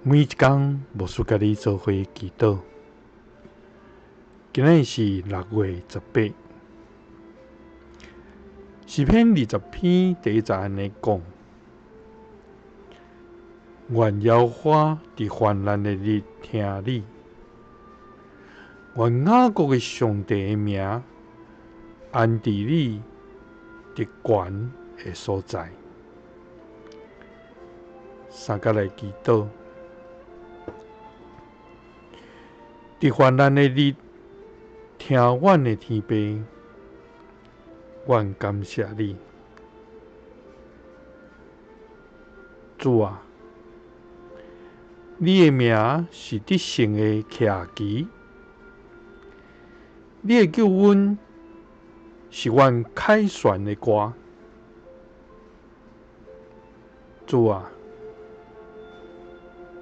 每一天，牧师甲你做伙祈祷。今日是6月18，诗篇20篇第1节安尼讲：愿耶和华伫患难的日听你，愿雅各的上帝的名安伫你伫悬的所在。三甲来祈祷。伫患难的日，听阮的天父，阮感谢你。主啊，你的名是得胜的骑旗，你的救恩是阮凯旋的歌。主啊，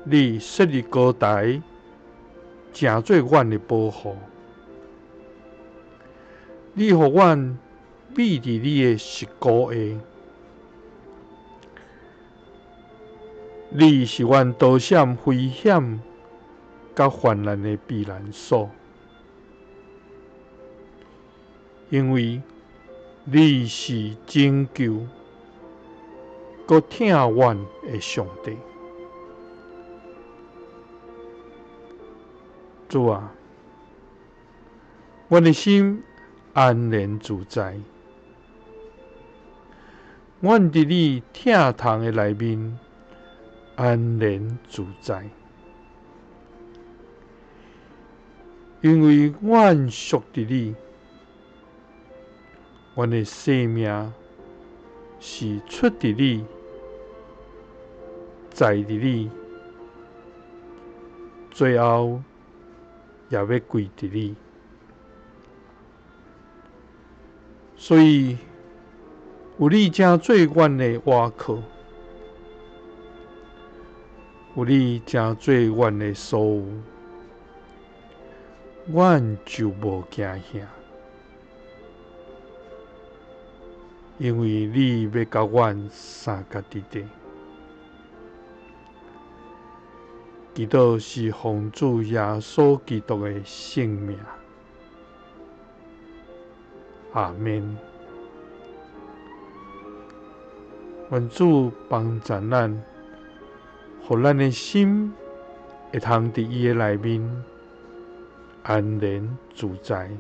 你设立高台，成做阮的保护。你予阮秘伫你的十股下，你是阮逃闪危险甲患难的避难所，因为你是拯救，搁听阮的上帝。主啊，阮的心安然自在，阮伫你疼痛的内面安然自在，因为阮属伫你，阮的生命是出伫你，在伫你，最后也要归伫你。所以有你才做阮的倚靠，有你才做阮的所有，阮就无惊吓，因为你要甲阮三角伫地。祈祷是奉主耶稣基督的圣名。阿们。愿主帮助咱，互咱的心会通伫伊的内面安然自在，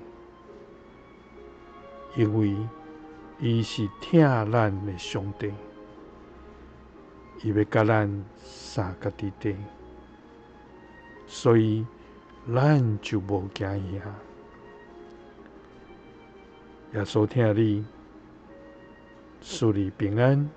因为伊是疼咱的上帝，伊要甲咱三角伫地，所以咱就无惊吓。耶稣听你，赐你平安。